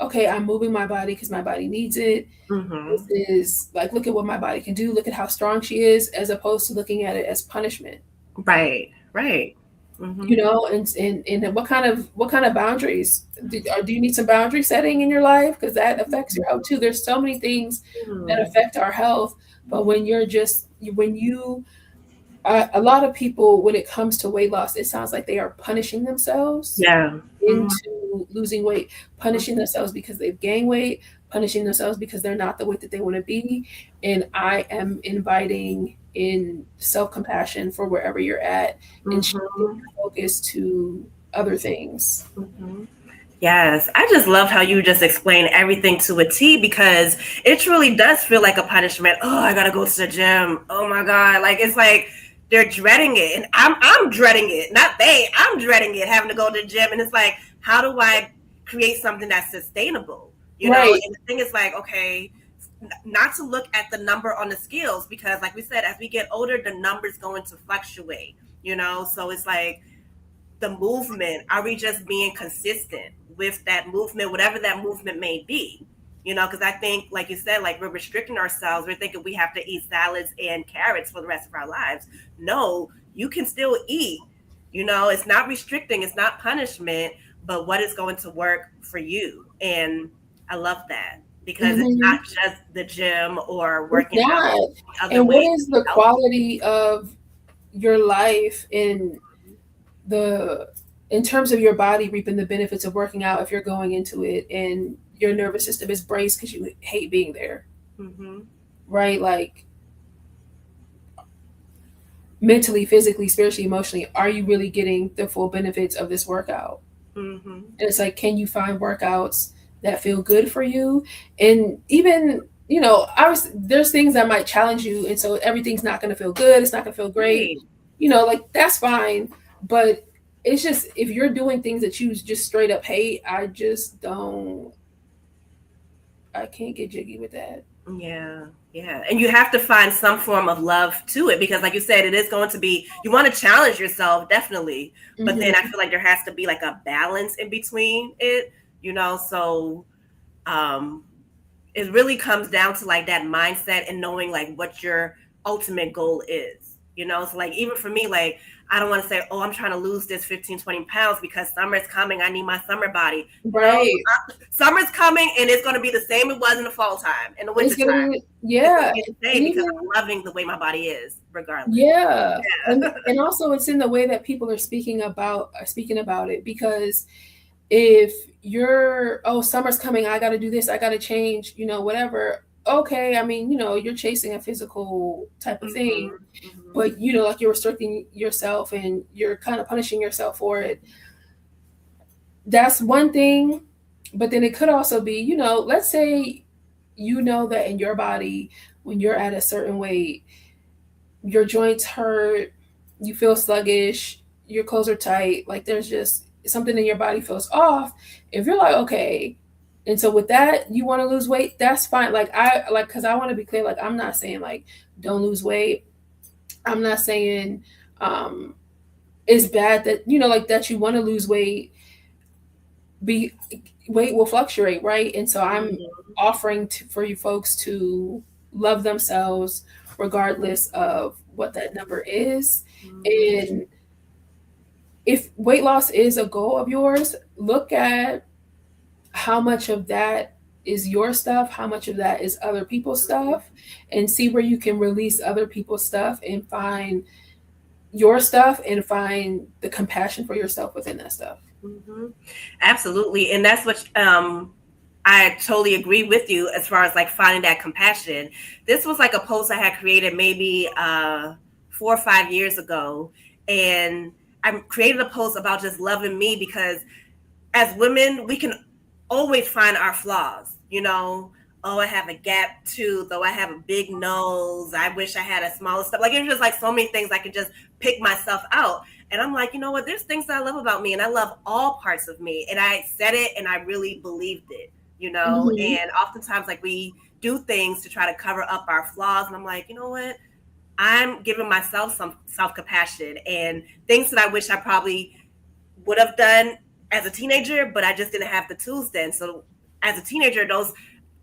okay, I'm moving my body because my body needs it. This is like, look at what my body can do. Look at how strong she is, as opposed to looking at it as punishment. Right. And what kind of boundaries do you need? Some boundary setting in your life, because that affects your health too. There's so many things that affect our health, but a lot of people, when it comes to weight loss, it sounds like they are punishing themselves into losing weight, punishing themselves because they've gained weight, punishing themselves because they're not the weight that they want to be. And I am inviting in self-compassion for wherever you're at, and shifting your focus to other things. Yes, I just love how you just explain everything to a T, because it truly does feel like a punishment. Oh, I gotta go to the gym. Oh my God. Like, it's like they're dreading it, and I'm dreading it. Not they, I'm dreading it, having to go to the gym. And it's like, how do I create something that's sustainable? Right. And the thing is like, okay, not to look at the number on the scales, because like we said, as we get older, the number's going to fluctuate, so it's like the movement, are we just being consistent with that movement, whatever that movement may be? Because I think, like you said, like, we're restricting ourselves. We're thinking we have to eat salads and carrots for the rest of our lives. No, you can still eat. It's not restricting, it's not punishment, but what is going to work for you. And I love that, because it's not just the gym or working out. And what is the quality of your life in terms of your body reaping the benefits of working out, if you're going into it and your nervous system is braced because you hate being there? Right? Like, mentally, physically, spiritually, emotionally, are you really getting the full benefits of this workout? And it's like, can you find workouts that feel good for you? And even, there's things that might challenge you, and so everything's not going to feel good, it's not going to feel great. Like, that's fine. But it's just, if you're doing things that you just straight up hate, I can't get jiggy with that. Yeah. And you have to find some form of love to it, because like you said, it is going to be, you want to challenge yourself, definitely. But then I feel like there has to be like a balance in between it, so it really comes down to like that mindset and knowing like what your ultimate goal is, so like, even for me, like, I don't want to say, oh, I'm trying to lose this 15, 20 pounds because summer's coming. I need my summer body. Right. No, summer's coming and it's going to be the same it was in the fall time, in the winter time. Yeah. Because I'm loving the way my body is, regardless. Yeah. And also it's in the way that people are speaking about it, because if you're, oh, summer's coming, I got to do this, I got to change, whatever. Okay, I mean, you're chasing a physical type of thing, but like you're restricting yourself and you're kind of punishing yourself for it. That's one thing. But then it could also be, let's say, that in your body, when you're at a certain weight, your joints hurt, you feel sluggish, your clothes are tight, like there's just something in your body feels off. If you're like, okay, and so with that, you want to lose weight, that's fine. Because I want to be clear, like, I'm not saying like don't lose weight. I'm not saying it's bad that, like that you want to lose weight. Weight will fluctuate, right? And so I'm offering for you folks to love themselves regardless of what that number is. And if weight loss is a goal of yours, look at how much of that is your stuff, how much of that is other people's stuff, and see where you can release other people's stuff and find your stuff and find the compassion for yourself within that stuff. Absolutely. And that's what I totally agree with you as far as like finding that compassion. This was like a post I had created maybe 4 or 5 years ago. And I created a post about just loving me, because as women, we can always find our flaws, oh, I have a gap tooth, though I have a big nose, I wish I had a smaller stuff. Like, it's just like so many things I can just pick myself out. And I'm like, you know what, there's things that I love about me, and I love all parts of me. And I said it and I really believed it, and oftentimes like we do things to try to cover up our flaws. And I'm like, you know what, I'm giving myself some self-compassion and things that I wish I probably would have done as a teenager, but I just didn't have the tools then. So as a teenager, those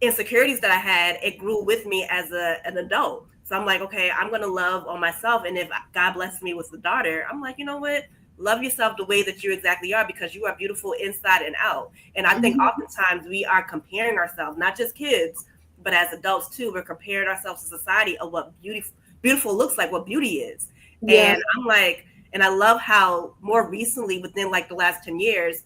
insecurities that I had, it grew with me as an adult. So I'm like, okay, I'm going to love on myself. And if God blesses me with a daughter, I'm like, you know what? Love yourself the way that you exactly are, because you are beautiful inside and out. And I think oftentimes we are comparing ourselves, not just kids, but as adults too. We're comparing ourselves to society of what beautiful looks like, what beauty is. Yeah. And I'm like, and I love how more recently, within like the last 10 years,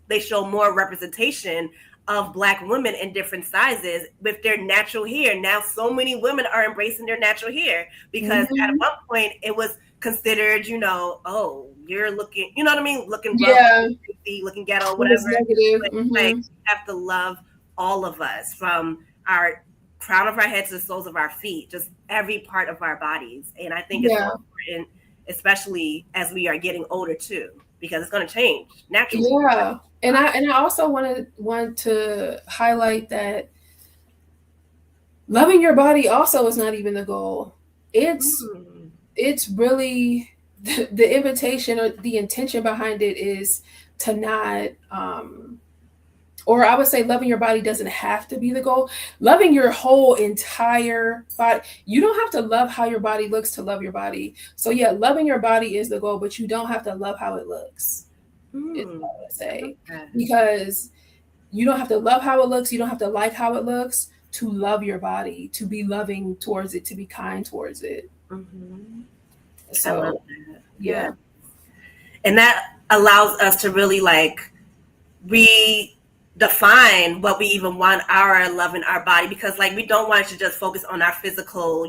they show more representation of Black women in different sizes with their natural hair. Now, so many women are embracing their natural hair, because at one point it was considered, oh, you're looking, you know what I mean? Looking rough, looking ghetto, whatever. Like, you have to love all of us, from our crown of our heads to the soles of our feet, just every part of our bodies. And I think it's so important, especially as we are getting older too, because it's going to change naturally. Yeah. And I also want to highlight that loving your body also is not even the goal. It's really the invitation, or the intention behind it is to not, or I would say loving your body doesn't have to be the goal. Loving your whole entire body. You don't have to love how your body looks to love your body. So yeah, loving your body is the goal, but you don't have to love how it looks. Is what I would say. Because you don't have to love how it looks. You don't have to like how it looks to love your body, to be loving towards it, to be kind towards it. So yeah. And that allows us to really like redefine what we even want our loving our body, because like we don't want to just focus on our physical,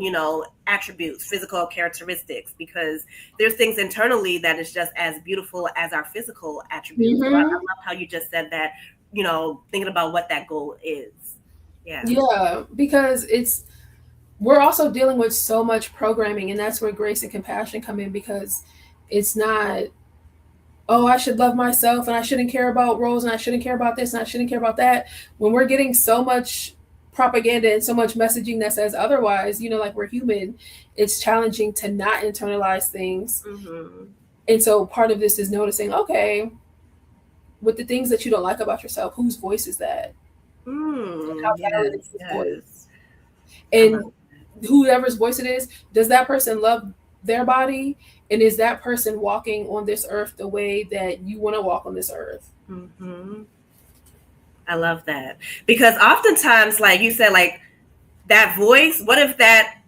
attributes, physical characteristics, because there's things internally that is just as beautiful as our physical attributes. I love how you just said that, thinking about what that goal is. Yeah, because we're also dealing with so much programming, and that's where grace and compassion come in, because it's not, oh, I should love myself and I shouldn't care about roles and I shouldn't care about this and I shouldn't care about that. When we're getting so much propaganda and so much messaging that says otherwise, like we're human, it's challenging to not internalize things. And so part of this is noticing, okay, with the things that you don't like about yourself, whose voice is that? How valid is this voice? And whoever's voice it is, does that person love their body, and is that person walking on this earth the way that you want to walk on this earth? Mm-hmm. I love that, because oftentimes, like you said, like that voice, what if that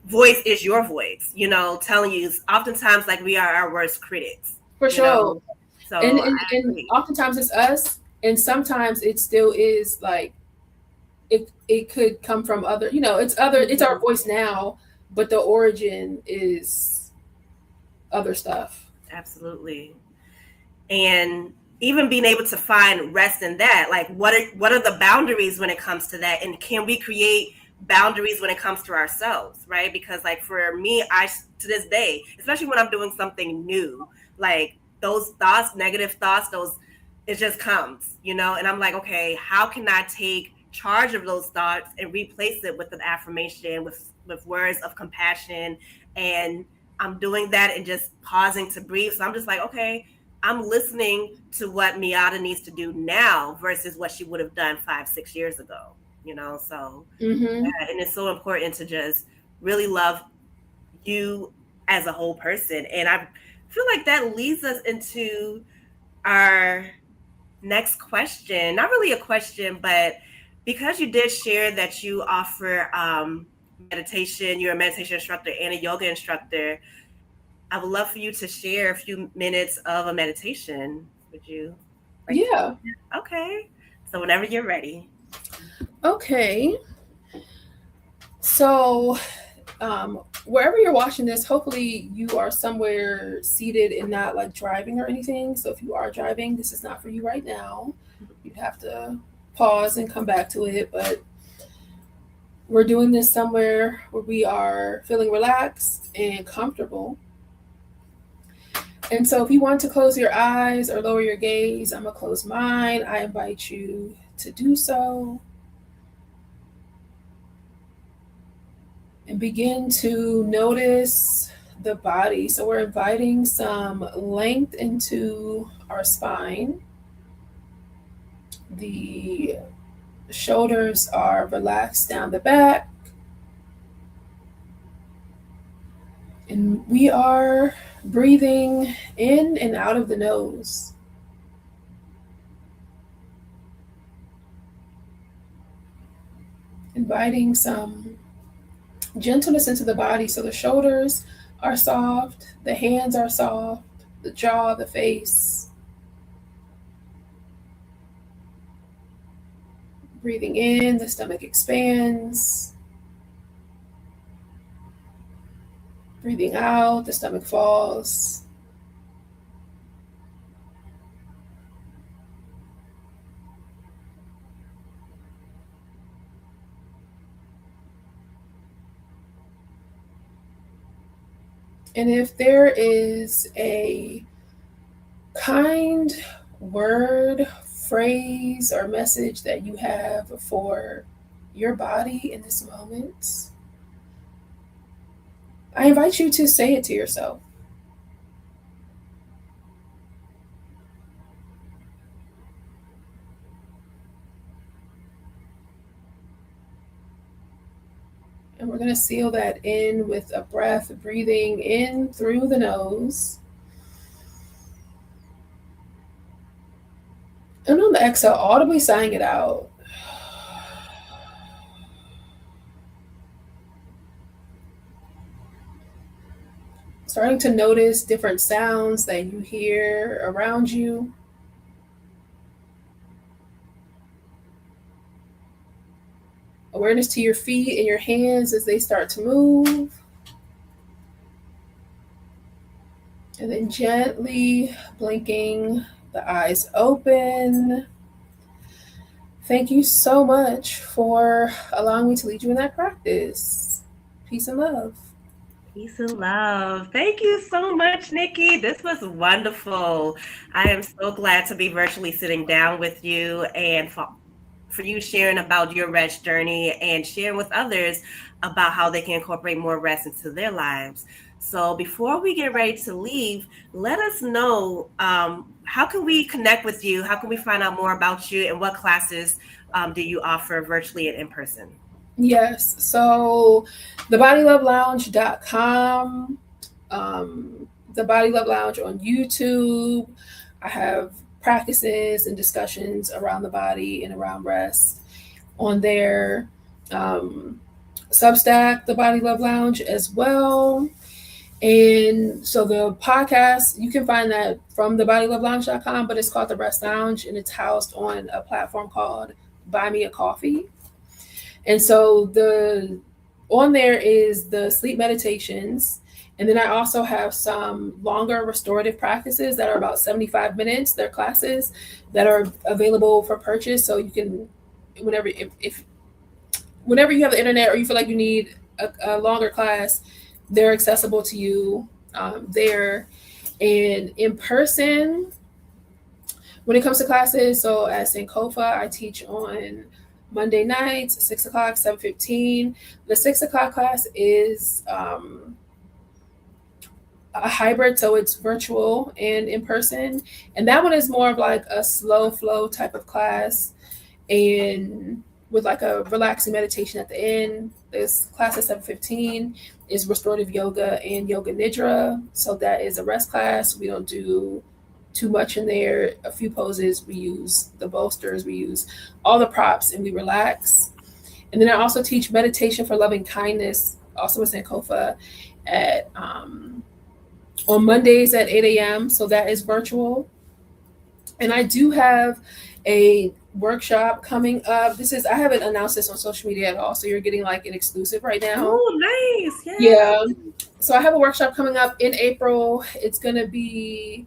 voice is your voice, telling you? Oftentimes, like, we are our worst critics, For sure. So and oftentimes it's us, and sometimes it still is like it could come from other, it's our voice now, but the origin is other stuff. Absolutely. And even being able to find rest in that, like what are the boundaries when it comes to that, and can we create boundaries when it comes to ourselves, right? Because like for me, I to this day, especially when I'm doing something new, like those thoughts, negative thoughts, it just comes, and I'm like, okay, how can I take charge of those thoughts and replace it with an affirmation, with words of compassion? And I'm doing that and just pausing to breathe. So I'm just like, okay, I'm listening to what Miata needs to do now versus what she would have done 5-6 years ago, so Mm-hmm. yeah, and it's so important to just really love you as a whole person. And I feel like that leads us into our next question. Not really a question, but because you did share that you offer meditation, you're a meditation instructor and a yoga instructor, I would love for you to share a few minutes of a meditation. Would you? Yeah. Okay. So whenever you're ready. Okay. So, wherever you're watching this, hopefully you are somewhere seated and not like driving or anything. So if you are driving, this is not for you right now. You'd have to pause and come back to it. But we're doing this somewhere where we are feeling relaxed and comfortable. And so if you want to close your eyes or lower your gaze, I'm going to close mine. I invite you to do so. And begin to notice the body. So we're inviting some length into our spine. The shoulders are relaxed down the back. And we are breathing in and out of the nose. Inviting some gentleness into the body. So the shoulders are soft, the hands are soft, the jaw, the face. Breathing in, the stomach expands. Breathing out, the stomach falls. And if there is a kind word, phrase, or message that you have for your body in this moment, I invite you to say it to yourself. And we're going to seal that in with a breath, breathing in through the nose. And on the exhale, audibly sighing it out. Starting to notice different sounds that you hear around you. Awareness to your feet and your hands as they start to move. And then gently blinking the eyes open. Thank you so much for allowing me to lead you in that practice. Peace and love. Peace and love. Thank you so much, Nikki. This was wonderful. I am so glad to be virtually sitting down with you, and for you sharing about your rest journey and sharing with others about how they can incorporate more rest into their lives. So before we get ready to leave, let us know, how can we connect with you? How can we find out more about you, and what classes do you offer virtually and in person? Yes. So thebodylovelounge.com the Body Love Lounge on YouTube. I have practices and discussions around the body and around rest on there. Substack, the Body Love Lounge as well. And so the podcast, you can find that from thebodylovelounge.com, but it's called The Rest Lounge, and it's housed on a platform called Buy Me a Coffee. And so on there is the sleep meditations. And then I also have some longer restorative practices that are about 75 minutes. They're classes that are available for purchase. So you can, whenever you have the internet or you feel like you need a longer class, they're accessible to you there. And in person, when it comes to classes, so at Sankofa, I teach on Monday nights, 6 o'clock, 7:15. The 6 o'clock class is a hybrid, so it's virtual and in person. And that one is more of like a slow flow type of class, and with like a relaxing meditation at the end. This class at 7:15 is restorative yoga and yoga nidra. So that is a rest class. We don't do too much in there. A few poses. We use the bolsters. We use all the props, and we relax. And then I also teach meditation for loving kindness, also with Sankofa, at on Mondays at 8 a.m. So that is virtual. And I do have a workshop coming up. I haven't announced this on social media at all, so you're getting like an exclusive right now. Oh, nice. Yeah. So I have a workshop coming up in April. It's going to be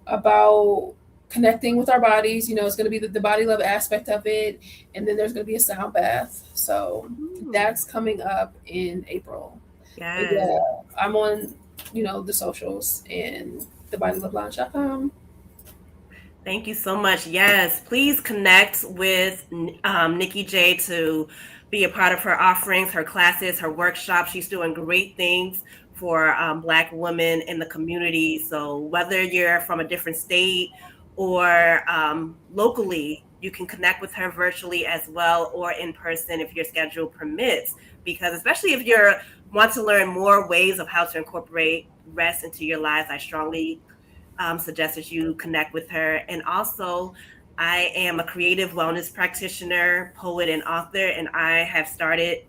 about connecting with our bodies. It's going to be the body love aspect of it. And then there's going to be a sound bath. So that's coming up in April. Yes. Yeah, I'm on, the socials and thebodylovelounge.com. Thank you so much. Yes, please connect with Nikki J to be a part of her offerings, her classes, her workshops. She's doing great things for Black women in the community. So whether you're from a different state or locally, you can connect with her virtually as well, or in person if your schedule permits. Because especially if you want to learn more ways of how to incorporate rest into your lives, I strongly suggest that you connect with her. And also, I am a creative wellness practitioner, poet, and author, and I have started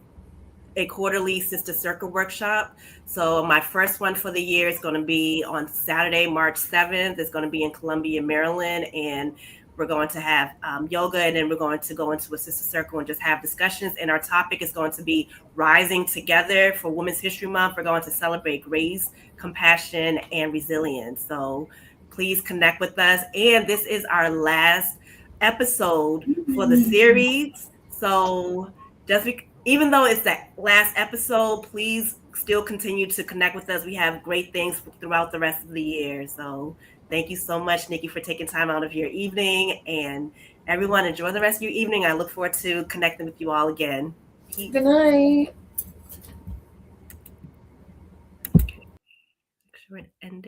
a quarterly Sister Circle workshop. So my first one for the year is going to be on Saturday, March 7th. It's going to be in Columbia, Maryland, and we're going to have yoga, and then we're going to go into a Sister Circle and just have discussions. And our topic is going to be Rising Together for Women's History Month. We're going to celebrate grace, compassion, and resilience. So please connect with us. And this is our last episode for the series. So even though it's that last episode, please still continue to connect with us. We have great things throughout the rest of the year. So thank you so much, Nikki, for taking time out of your evening. And everyone, enjoy the rest of your evening. I look forward to connecting with you all again. Good night. Ending.